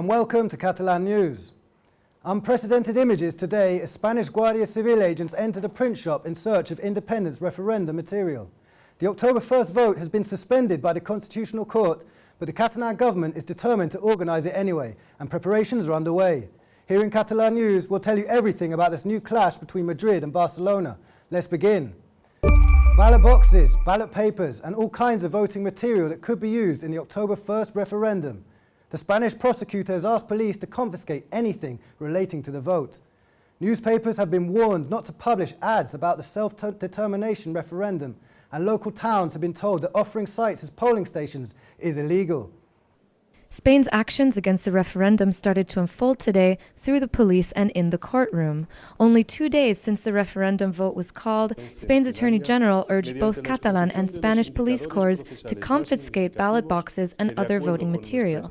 and welcome to Catalan News. Unprecedented images today as Spanish Guardia Civil agents entered a print shop in search of independence referendum material. The October 1st vote has been suspended by the Constitutional Court, but the Catalan government is determined to organise it anyway, and preparations are underway. Here in Catalan News, we'll tell you everything about this new clash between Madrid and Barcelona. Let's begin. Ballot boxes, ballot papers, and all kinds of voting material that could be used in the October 1st referendum. The Spanish prosecutor has asked police to confiscate anything relating to the vote. Newspapers have been warned not to publish ads about the self-determination referendum, and local towns have been told that offering sites as polling stations is illegal. Spain's actions against the referendum started to unfold today through the police and in the courtroom. Only 2 days since the referendum vote was called, Spain's Attorney General urged both Catalan and Spanish police corps to confiscate ballot boxes and other voting material.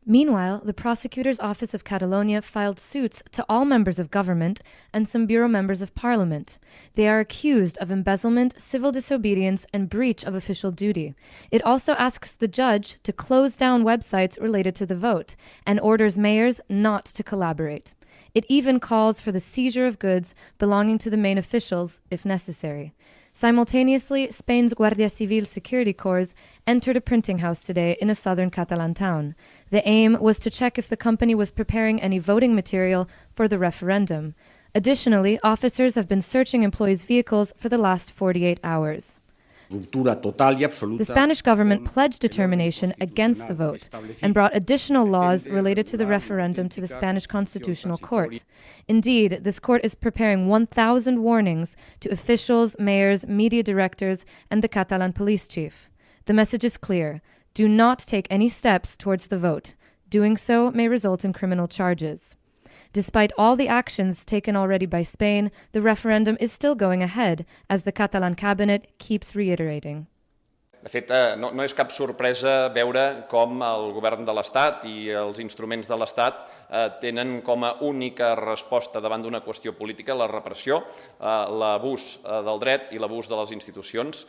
Meanwhile, the prosecutor's office of Catalonia filed suits to all members of government and some bureau members of parliament. They are accused of embezzlement, civil disobedience, and breach of official duty. It also asks the judge to close down websites related to the vote and orders mayors not to collaborate. It even calls for the seizure of goods belonging to the main officials, if necessary. Simultaneously, Spain's Guardia Civil security corps entered a printing house today in a southern Catalan town. The aim was to check if the company was preparing any voting material for the referendum. Additionally, officers have been searching employees' vehicles for the last 48 hours. The Spanish government pledged determination against the vote and brought additional laws related to the referendum to the Spanish Constitutional Court. Indeed, this court is preparing 1,000 warnings to officials, mayors, media directors, and the Catalan police chief. The message is clear: do not take any steps towards the vote. Doing so may result in criminal charges. Despite all the actions taken already by Spain, the referendum is still going ahead, as the Catalan cabinet keeps reiterating. De fet, no és cap sorpresa veure com el govern de l'Estat i els instruments de l'Estat tenen com a única resposta davant d'una qüestió política la repressió, l'abús del dret i l'abús de les institucions.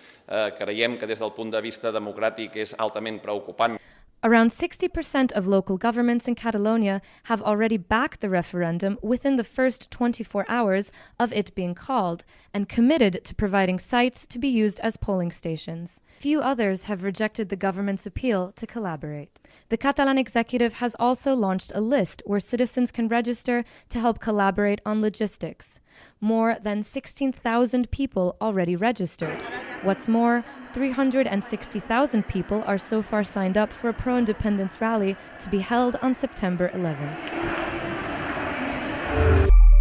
Creiem que des del punt de vista democràtic és altament preocupant. Around 60% of local governments in Catalonia have already backed the referendum within the first 24 hours of it being called and committed to providing sites to be used as polling stations. Few others have rejected the government's appeal to collaborate. The Catalan executive has also launched a list where citizens can register to help collaborate on logistics. More than 16,000 people already registered. What's more, 360,000 people are so far signed up for a pro-independence rally to be held on September 11th.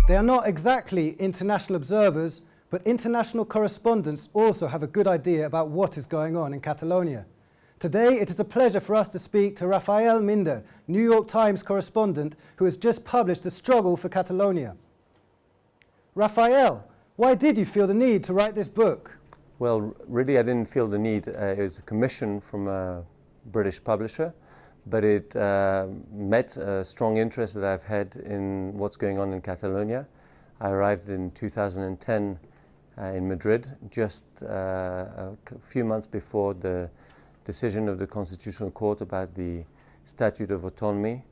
They are not exactly international observers, but international correspondents also have a good idea about what is going on in Catalonia. Today, it is a pleasure for us to speak to Raphael Minder, New York Times correspondent, who has just published The Struggle for Catalonia. Raphael, why did you feel the need to write this book? Well, really I didn't feel the need. It was a commission from a British publisher, but it met a strong interest that I've had in what's going on in Catalonia. I arrived in 2010 in Madrid, just a few months before the decision of the Constitutional Court about the Statute of Autonomy.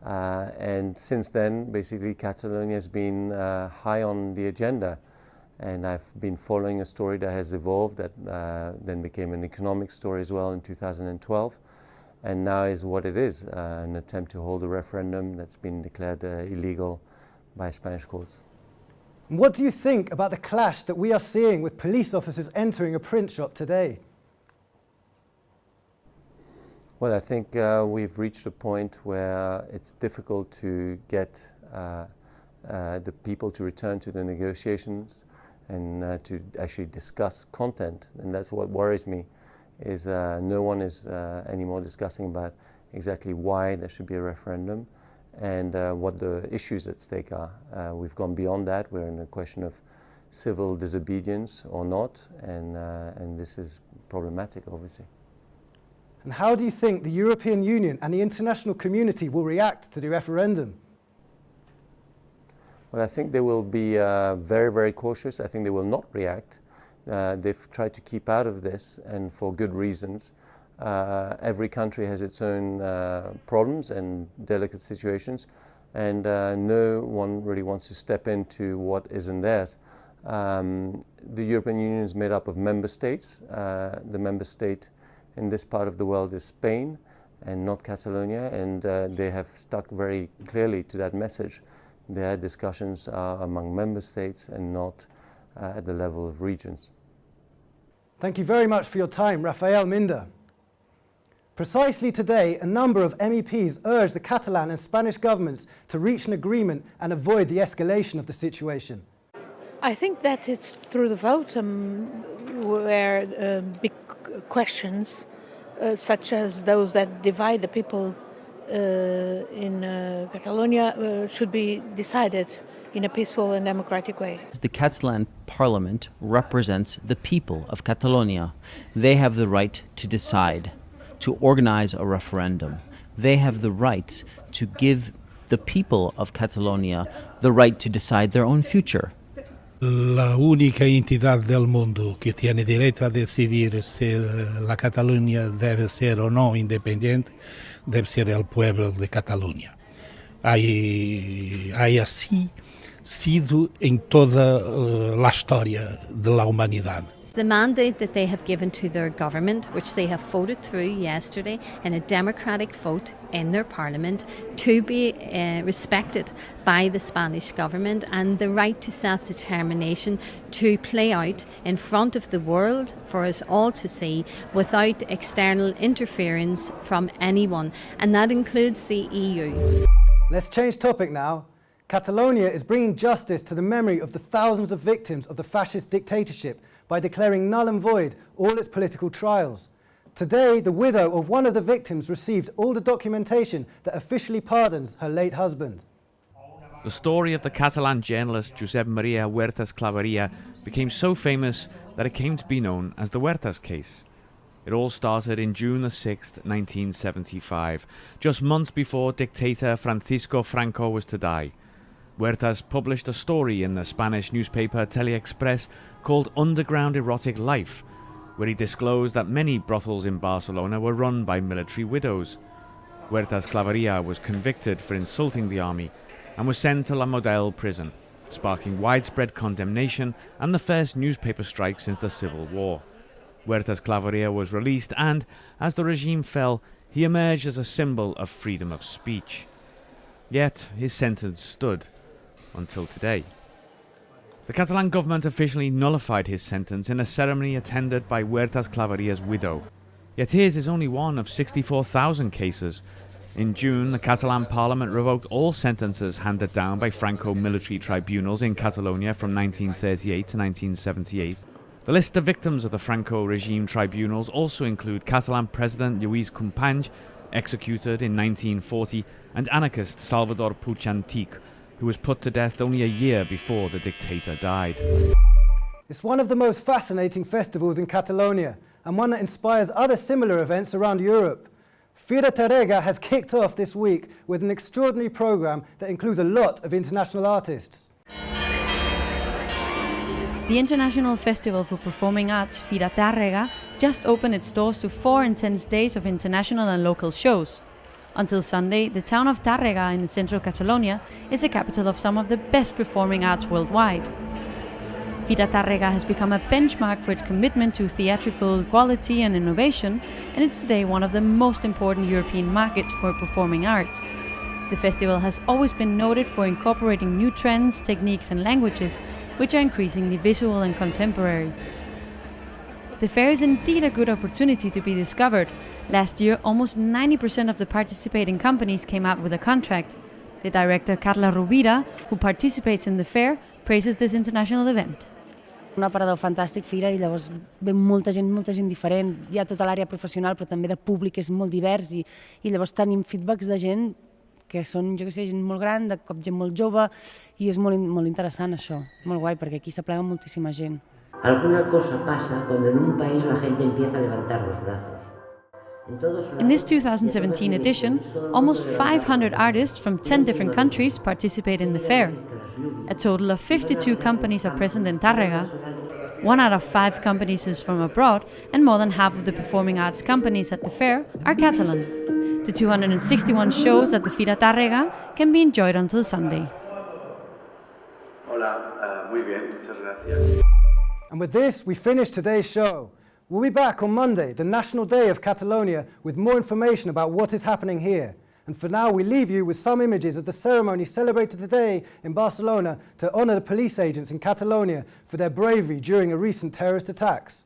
And since then, basically, Catalonia has been high on the agenda. And I've been following a story that has evolved, that then became an economic story as well in 2012. And now is what it is, an attempt to hold a referendum that's been declared illegal by Spanish courts. What do you think about the clash that we are seeing with police officers entering a print shop today? Well, I think we've reached a point where it's difficult to get the people to return to the negotiations and to actually discuss content. And that's what worries me, is no one is anymore discussing about exactly why there should be a referendum and what the issues at stake are. We've gone beyond that. We're in a question of civil disobedience or not, and this is problematic, obviously. And how do you think the European Union and the international community will react to the referendum? Well, I think they will be very, very cautious. I think they will not react. They've tried to keep out of this, and for good reasons. Every country has its own problems and delicate situations, and no one really wants to step into what isn't theirs. The European Union is made up of member states. The member state in this part of the world is Spain and not Catalonia, and they have stuck very clearly to that message. Their discussions are among member states and not at the level of regions. Thank you very much for your time, Raphael Minder. Precisely today, a number of MEPs urged the Catalan and Spanish governments to reach an agreement and avoid the escalation of the situation. I think that it's through the vote where big questions, such as those that divide the people in Catalonia, should be decided in a peaceful and democratic way. The Catalan parliament represents the people of Catalonia. They have the right to decide, to organize a referendum. They have the right to give the people of Catalonia the right to decide their own future. La única entidad del mundo que tiene derecho a decidir si la Cataluña debe ser o no independiente debe ser el pueblo de Cataluña. Hay así sido en toda la historia de la humanidad. The mandate that they have given to their government, which they have voted through yesterday in a democratic vote in their parliament, to be respected by the Spanish government, and the right to self-determination to play out in front of the world for us all to see without external interference from anyone, and that includes the EU. Let's change topic now. Catalonia is bringing justice to the memory of the thousands of victims of the fascist dictatorship by declaring null and void all its political trials. Today, the widow of one of the victims received all the documentation that officially pardons her late husband. The story of the Catalan journalist Josep Maria Huertas Claveria became so famous that it came to be known as the Huertas case. It all started in June 6, 1975, just months before dictator Francisco Franco was to die. Huertas published a story in the Spanish newspaper Teleexpress called Underground Erotic Life, where he disclosed that many brothels in Barcelona were run by military widows. Huertas Claveria was convicted for insulting the army and was sent to La Model prison, sparking widespread condemnation and the first newspaper strike since the Civil War. Huertas Claveria was released and, as the regime fell, he emerged as a symbol of freedom of speech. Yet his sentence stood until today. The Catalan government officially nullified his sentence in a ceremony attended by Huertas Claveria's widow. Yet his is only one of 64,000 cases. In June, the Catalan parliament revoked all sentences handed down by Franco military tribunals in Catalonia from 1938 to 1978. The list of victims of the Franco regime tribunals also include Catalan President Lluís Companys, executed in 1940, and anarchist Salvador Puig Antich, who was put to death only a year before the dictator died. It's one of the most fascinating festivals in Catalonia, and one that inspires other similar events around Europe. Fira Tàrrega has kicked off this week with an extraordinary program that includes a lot of international artists. The International Festival for Performing Arts, Fira Tàrrega, just opened its doors to 4 intense days of international and local shows. Until Sunday, the town of Tàrrega in central Catalonia is the capital of some of the best performing arts worldwide. Fira Tàrrega has become a benchmark for its commitment to theatrical quality and innovation, and it's today one of the most important European markets for performing arts. The festival has always been noted for incorporating new trends, techniques and languages, which are increasingly visual and contemporary. The fair is indeed a good opportunity to be discovered. Last year, almost 90% of the participating companies came out with a contract. The director Carla Rovira, who participates in the fair, praises this international event. Un aparador fantàstic, Fira, i llavors ve molta gent diferent. Hi ha tota l'àrea professional, però també de públic és molt divers, i llavors tenim feedbacks de gent que són, jo què sé, gent molt gran, de cop gent molt jove, i és molt interessant això, molt guai, perquè aquí s'aplega moltíssima gent. Alguna cosa pasa cuando en un país la gente empieza a levantar los brazos. In this 2017 edition, almost 500 artists from 10 different countries participate in the fair. A total of 52 companies are present in Tàrrega. 1 out of 5 companies is from abroad, and more than half of the performing arts companies at the fair are Catalan. The 261 shows at the Fira Tàrrega can be enjoyed until Sunday. Hola, muy bien, muchas gracias. And with this, we finish today's show. We'll be back on Monday, the National Day of Catalonia, with more information about what is happening here. And for now, we leave you with some images of the ceremony celebrated today in Barcelona to honour the police agents in Catalonia for their bravery during a recent terrorist attacks.